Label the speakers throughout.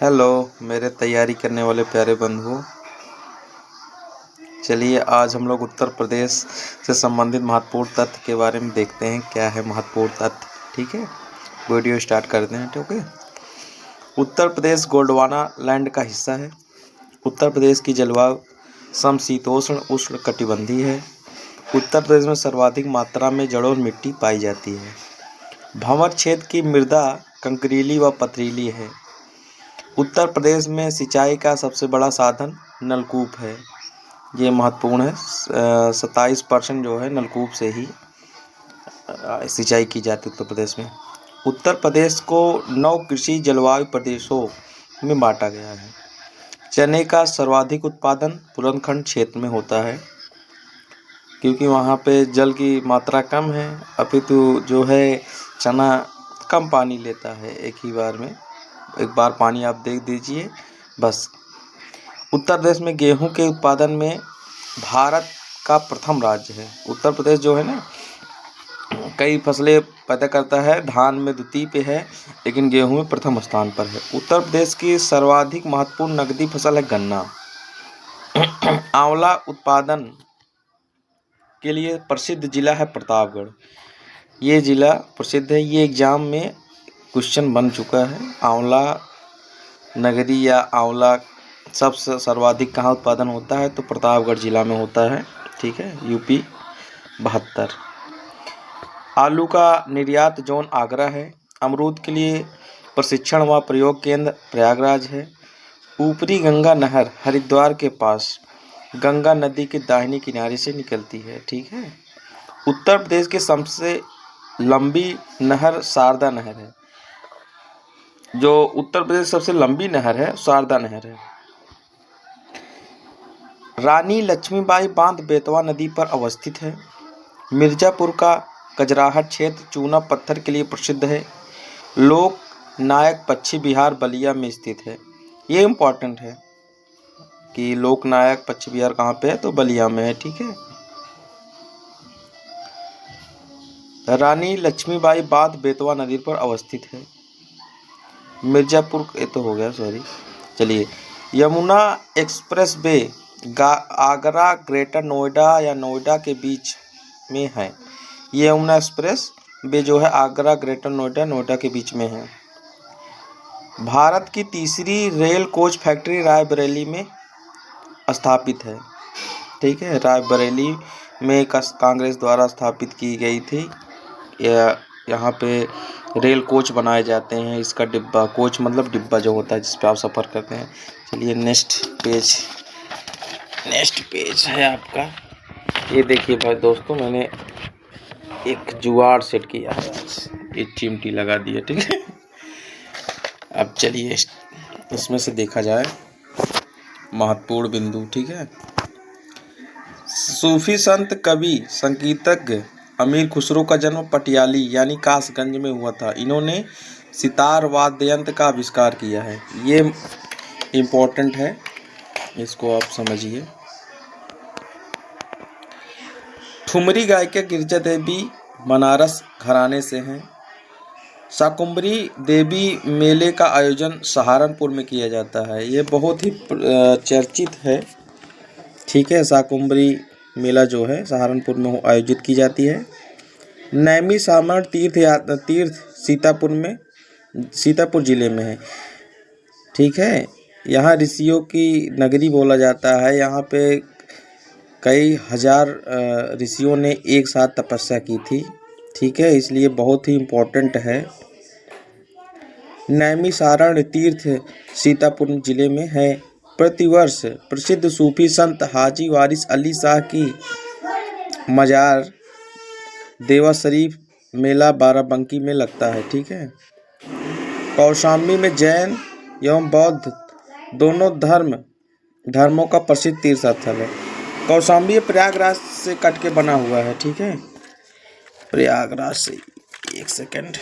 Speaker 1: Hello मेरे तैयारी करने वाले प्यारे बंधुओं। चलिए आज हम लोग उत्तर प्रदेश से संबंधित महत्वपूर्ण तथ्य के बारे में देखते हैं। क्या है महत्वपूर्ण तथ्य? ठीक है, वीडियो स्टार्ट करते हैं। ठीक है, उत्तर प्रदेश गोंडवाना लैंड का हिस्सा है। उत्तर प्रदेश की जलवायु समशीतोष्ण उष्ण कटिबंधीय है। उत्तर प्रदेश में सर्वाधिक मात्रा में जलोढ़ मिट्टी पाई जाती है। भंवर क्षेत्र की मृदा कंकरीली व पथरीली है। उत्तर प्रदेश में सिंचाई का सबसे बड़ा साधन नलकूप है। ये महत्वपूर्ण है। 27% जो है नलकूप से ही सिंचाई की जाती है उत्तर प्रदेश में। उत्तर प्रदेश को 9 कृषि जलवायु प्रदेशों में बांटा गया है। चने का सर्वाधिक उत्पादन बुंदेलखंड क्षेत्र में होता है, क्योंकि वहाँ पे जल की मात्रा कम है। अपितु जो है चना कम पानी लेता है, एक ही बार में एक बार पानी आप दे दीजिए बस। उत्तर प्रदेश में गेहूं के उत्पादन में भारत का प्रथम राज्य है। उत्तर प्रदेश जो है ना, कई फसलें पैदा करता है, धान में द्वितीय पे है, लेकिन गेहूं में प्रथम स्थान पर है। उत्तर प्रदेश की सर्वाधिक महत्वपूर्ण नकदी फसल है गन्ना। आंवला उत्पादन के लिए प्रसिद्ध जिला है प्रतापगढ़। ये जिला प्रसिद्ध है, ये एग्जाम में क्वेश्चन बन चुका है। आंवला नगरी या आंवला सबसे सर्वाधिक कहाँ उत्पादन होता है? तो प्रतापगढ़ जिला में होता है। ठीक है, यूपी 72। आलू का निर्यात जोन आगरा है। अमरूद के लिए प्रशिक्षण व प्रयोग केंद्र प्रयागराज है। ऊपरी गंगा नहर हरिद्वार के पास गंगा नदी के दाहिने किनारे से निकलती है। ठीक है, उत्तर प्रदेश की सबसे लंबी नहर शारदा नहर है। जो उत्तर प्रदेश की सबसे लंबी नहर है शारदा नहर है। रानी लक्ष्मीबाई बांध बेतवा नदी पर अवस्थित है। मिर्जापुर का कजराहट क्षेत्र चूना पत्थर के लिए प्रसिद्ध है। लोक नायक पश्चिम बिहार बलिया में स्थित है। ये इम्पोर्टेंट है कि लोक नायक पश्चिम बिहार कहाँ पे है? तो बलिया में है। ठीक है, रानी लक्ष्मीबाई बांध बेतवा नदी पर अवस्थित है। मिर्जापुर ये तो हो गया, सॉरी। चलिए, Yamuna express way Agra greater Noida या नोएडा के बीच में है। ये यमुना एक्सप्रेस वे जो है आगरा ग्रेटर नोएडा नोएडा के बीच में है। भारत की तीसरी रेल कोच फैक्ट्री रायबरेली में स्थापित है। ठीक है, रायबरेली में कांग्रेस द्वारा स्थापित की गई थी। यहाँ पे रेल कोच बनाए जाते हैं। इसका डिब्बा, कोच मतलब डिब्बा जो होता है जिस पे आप सफ़र करते हैं। चलिए नेक्स्ट पेज है आपका। ये देखिए भाई दोस्तों, मैंने एक जुगाड़ सेट किया है आज। एक चिमटी लगा दी है। ठीक है, अब चलिए इसमें से देखा जाए महत्वपूर्ण बिंदु। ठीक है, सूफी संत कवि संगीतज्ञ अमीर खुसरो का जन्म पटियाली यानी कासगंज में हुआ था। इन्होंने सितार वाद्ययंत्र का आविष्कार किया है। ये इम्पोर्टेंट है, इसको आप समझिए। ठुमरी गायिका गिरिजा देवी बनारस घराने से हैं। शाकुंभरी देवी मेले का आयोजन सहारनपुर में किया जाता है। ये बहुत ही चर्चित है। ठीक है, शाकुंभरी मेला जो है सहारनपुर में आयोजित की जाती है। नैमी सामर तीर्थ सीतापुर जिले में है। ठीक है, यहाँ ऋषियों की नगरी बोला जाता है। यहाँ पे कई हजार ऋषियों ने एक साथ तपस्या की थी। ठीक है, इसलिए बहुत ही इम्पोर्टेंट है। नैमिषारण्य तीर्थ सीतापुर जिले में है। प्रतिवर्ष प्रसिद्ध सूफी संत हाजी वारिस अली शाह की मजार देवा शरीफ मेला बाराबंकी में लगता है। ठीक है, कौशाम्बी में जैन एवं बौद्ध दोनों धर्मों का प्रसिद्ध तीर्थ स्थल है। कौशाम्बी प्रयागराज से कट के बना हुआ है। ठीक है, प्रयागराज से, एक सेकंड।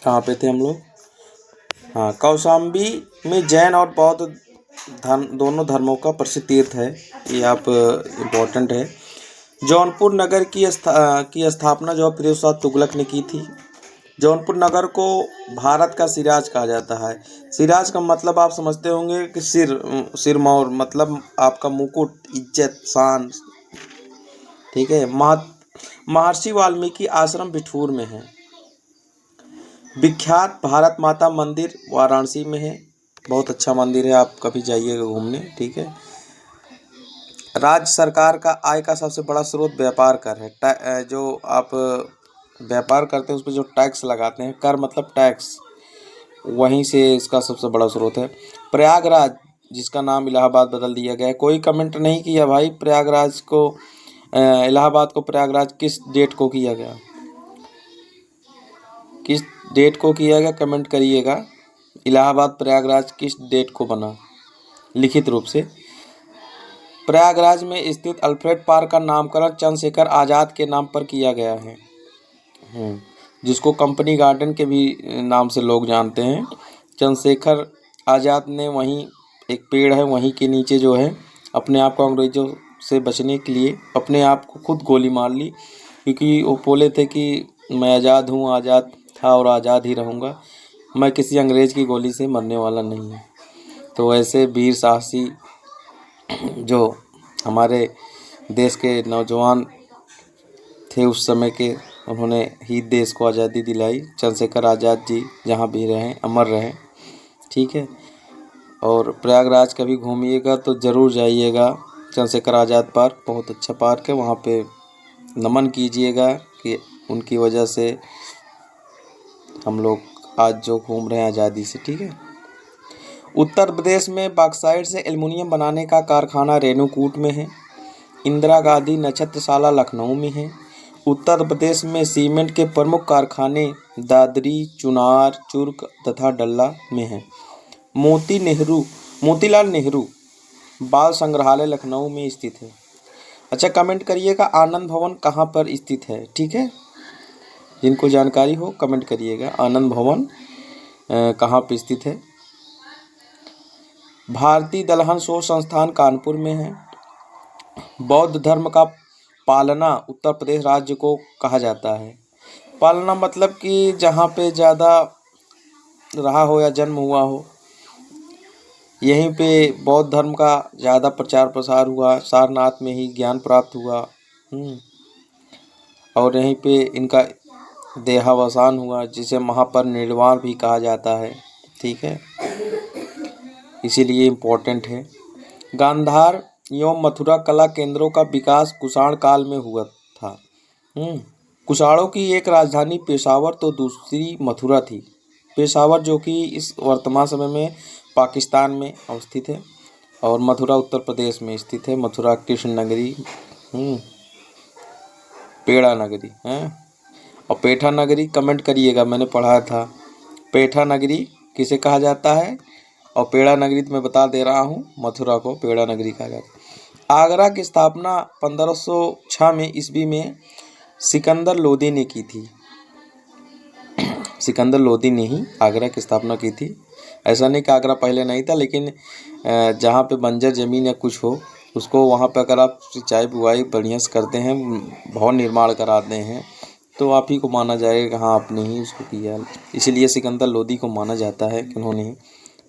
Speaker 1: कहाँ पे थे हम लोग? हाँ, कौशाम्बी में जैन और बौद्ध दोनों धर्मों का प्रसिद्ध तीर्थ है। ये आप इम्पोर्टेंट है। जौनपुर नगर की स्थापना जो है फिरोज शाह तुगलक ने की थी। जौनपुर नगर को भारत का सिराज कहा जाता है। सिराज का मतलब आप समझते होंगे कि सिरमौर, मतलब आपका मुकुट, इज्जत, शान। ठीक है। महर्षि वाल्मीकि आश्रम बिठूर में है। विख्यात भारत माता मंदिर वाराणसी में है। बहुत अच्छा मंदिर है, आप कभी जाइएगा घूमने। ठीक है। राज्य सरकार का आय का सबसे बड़ा स्रोत व्यापार कर है। जो आप व्यापार करते हैं उस पर जो टैक्स लगाते हैं, कर मतलब टैक्स, वहीं से इसका सबसे बड़ा स्रोत है। प्रयागराज, जिसका नाम इलाहाबाद बदल दिया गया है। कोई कमेंट नहीं किया भाई प्रयागराज को, इलाहाबाद को प्रयागराज किस डेट को किया गया, किस डेट को किया गया, कमेंट करिएगा। इलाहाबाद प्रयागराज किस डेट को बना, लिखित रूप से। प्रयागराज में स्थित अल्फ्रेड पार्क का नामकरण चंद्रशेखर आज़ाद के नाम पर किया गया है, जिसको कंपनी गार्डन के भी नाम से लोग जानते हैं। चंद्रशेखर आज़ाद ने वहीं, एक पेड़ है वहीं के नीचे जो है, अपने आप को अंग्रेज़ों से बचने के लिए अपने आप को खुद गोली मार ली, क्योंकि वो बोले थे कि मैं आज़ाद हूँ, आज़ाद था और आज़ाद ही रहूँगा, मैं किसी अंग्रेज़ की गोली से मरने वाला नहीं हूँ। तो ऐसे वीर साहसी जो हमारे देश के नौजवान थे उस समय के, उन्होंने ही देश को आज़ादी दिलाई। चंद्रशेखर आज़ाद जी जहाँ भी रहें, अमर रहें। ठीक है। और प्रयागराज कभी घूमिएगा तो ज़रूर जाइएगा। चंद्रशेखर आज़ाद पार्क बहुत अच्छा पार्क है, वहाँ पे नमन कीजिएगा कि उनकी वजह से हम लोग आज जो घूम रहे हैं आज़ादी से। ठीक है। उत्तर प्रदेश में बॉक्साइट से एल्युमिनियम बनाने का कारखाना रेणुकूट में है। इंदिरा गांधी नक्षत्रशाला लखनऊ में है। उत्तर प्रदेश में सीमेंट के प्रमुख कारखाने दादरी, चुनार, चुर्क तथा डल्ला में हैं। मोतीलाल नेहरू बाल संग्रहालय लखनऊ में स्थित है। अच्छा, कमेंट करिएगा आनंद भवन कहाँ पर स्थित है। ठीक है। जिनको जानकारी हो कमेंट करिएगा आनंद भवन कहाँ पर स्थित है। भारतीय दलहन शोध संस्थान कानपुर में है। बौद्ध धर्म का पालना उत्तर प्रदेश राज्य को कहा जाता है। पालना मतलब कि जहाँ पे ज़्यादा रहा हो या जन्म हुआ हो, यहीं पे बौद्ध धर्म का ज़्यादा प्रचार प्रसार हुआ, सारनाथ में ही ज्ञान प्राप्त हुआ। और यहीं पे इनका देहावसान हुआ, जिसे महापरिनिर्वाण भी कहा जाता है। ठीक है। इसीलिए इम्पोर्टेंट है। गांधार एवं मथुरा कला केंद्रों का विकास कुषाण काल में हुआ था। कुषाणों की एक राजधानी पेशावर तो दूसरी मथुरा थी। पेशावर जो कि इस वर्तमान समय में पाकिस्तान में अवस्थित है, और मथुरा उत्तर प्रदेश में स्थित है। मथुरा कृष्ण नगरी, पेड़ा नगरी है। और पेठा नगरी कमेंट करिएगा, मैंने पढ़ा था पेठा नगरी किसे कहा जाता है, और पेड़ा नगरी तो मैं बता दे रहा हूँ, मथुरा को पेड़ा नगरी कहा जाता है। आगरा की स्थापना 1506 में ईस्वी में सिकंदर लोदी ने की थी। सिकंदर लोदी ने ही आगरा की स्थापना की थी। ऐसा नहीं कि आगरा पहले नहीं था, लेकिन जहाँ पे बंजर ज़मीन या कुछ हो, उसको वहाँ पे अगर आप सिंचाई बुआई बढ़िया से करते हैं, भवन निर्माण कराते हैं, तो आप ही को माना जाएगा हाँ आपने ही उसको किया। इसीलिए सिकंदर लोदी को माना जाता है कि उन्होंने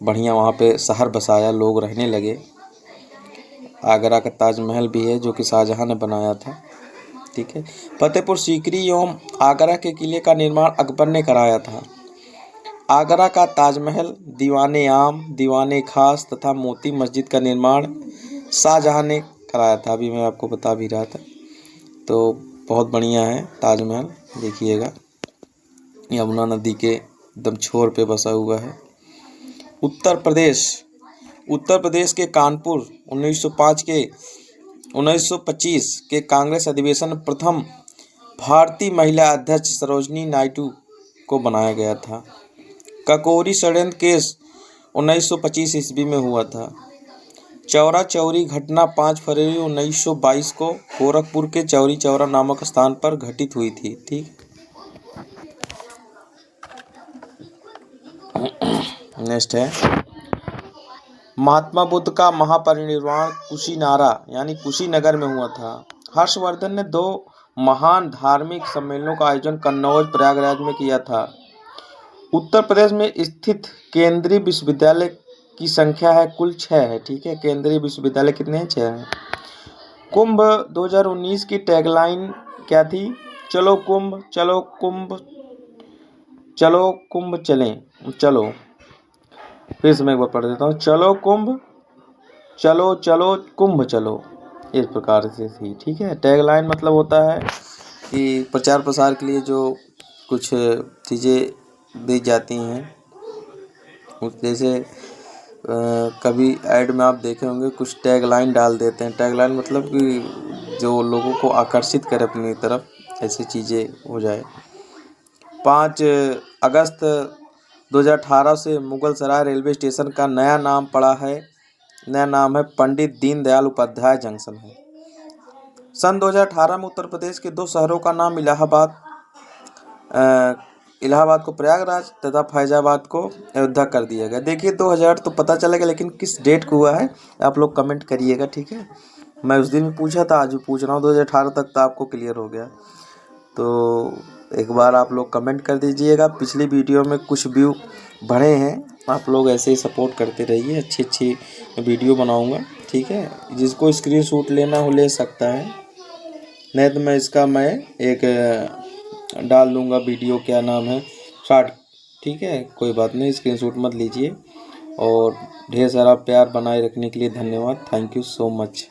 Speaker 1: बढ़िया वहाँ पे शहर बसाया, लोग रहने लगे। आगरा का ताजमहल भी है जो कि शाहजहाँ ने बनाया था। ठीक है। फतेहपुर सीकरी एवं आगरा के किले का निर्माण अकबर ने कराया था। आगरा का ताजमहल, दीवाने आम, दीवाने खास तथा मोती मस्जिद का निर्माण शाहजहाँ ने कराया था। अभी मैं आपको बता भी रहा था। तो बहुत बढ़िया है ताजमहल, देखिएगा यमुना नदी के एकदम छोर पे बसा हुआ है। उत्तर प्रदेश के कानपुर 1925 के कांग्रेस अधिवेशन में प्रथम भारतीय महिला अध्यक्ष सरोजनी नायडू को बनाया गया था। ककोरी षड्यंत्र केस 1925 ईस्वी में हुआ था। चौरा चौरी घटना 5 फरवरी 1922 को गोरखपुर के चौरी चौरा नामक स्थान पर घटित हुई थी। ठीक। नेक्स्ट है, महात्मा बुद्ध का महापरिनिर्वाण कुशीनारा यानी कुशीनगर में हुआ था। हर्षवर्धन ने 2 महान धार्मिक सम्मेलनों का आयोजन कन्नौज प्रयागराज में किया था। उत्तर प्रदेश में स्थित केंद्रीय विश्वविद्यालय की संख्या है कुल 6 है। ठीक है, केंद्रीय विश्वविद्यालय कितने हैं? 6 हैं। कुंभ 2019 की टैगलाइन क्या थी? चलो कुंभ, चलो कुंभ, चलो कुंभ चलें, चलो। फिर से मैं एक बार पढ़ देता हूँ। चलो कुंभ, चलो चलो कुंभ चलो, इस प्रकार से थी। ठीक है, टैगलाइन मतलब होता है कि प्रचार प्रसार के लिए जो कुछ चीज़ें दी जाती हैं, जैसे कभी ऐड में आप देखे होंगे कुछ टैगलाइन डाल देते हैं। टैगलाइन मतलब कि जो लोगों को आकर्षित करे अपनी तरफ, ऐसी चीज़ें हो जाए। 5 अगस्त 2018 से मुगलसराय रेलवे स्टेशन का नया नाम पड़ा है। नया नाम है पंडित दीनदयाल उपाध्याय जंक्शन है। सन 2018 में उत्तर प्रदेश के 2 शहरों का नाम इलाहाबाद को प्रयागराज तथा फैजाबाद को अयोध्या कर दिया गया। देखिए 2000 तो पता चलेगा, लेकिन किस डेट को हुआ है आप लोग कमेंट करिएगा। ठीक है, मैं उस दिन भी पूछा था, आज भी पूछ रहा हूँ। 2018 तक तो आपको क्लियर हो गया, तो एक बार आप लोग कमेंट कर दीजिएगा। पिछली वीडियो में कुछ व्यू बढ़े हैं, आप लोग ऐसे ही सपोर्ट करते रहिए। अच्छी वीडियो बनाऊँगा। ठीक है, जिसको स्क्रीनशॉट लेना हो ले सकता है, नहीं तो मैं एक डाल दूंगा वीडियो, क्या नाम है, शॉर्ट। ठीक है, कोई बात नहीं, स्क्रीनशॉट मत लीजिए। और ढेर सारा प्यार बनाए रखने के लिए धन्यवाद। Thank you so much.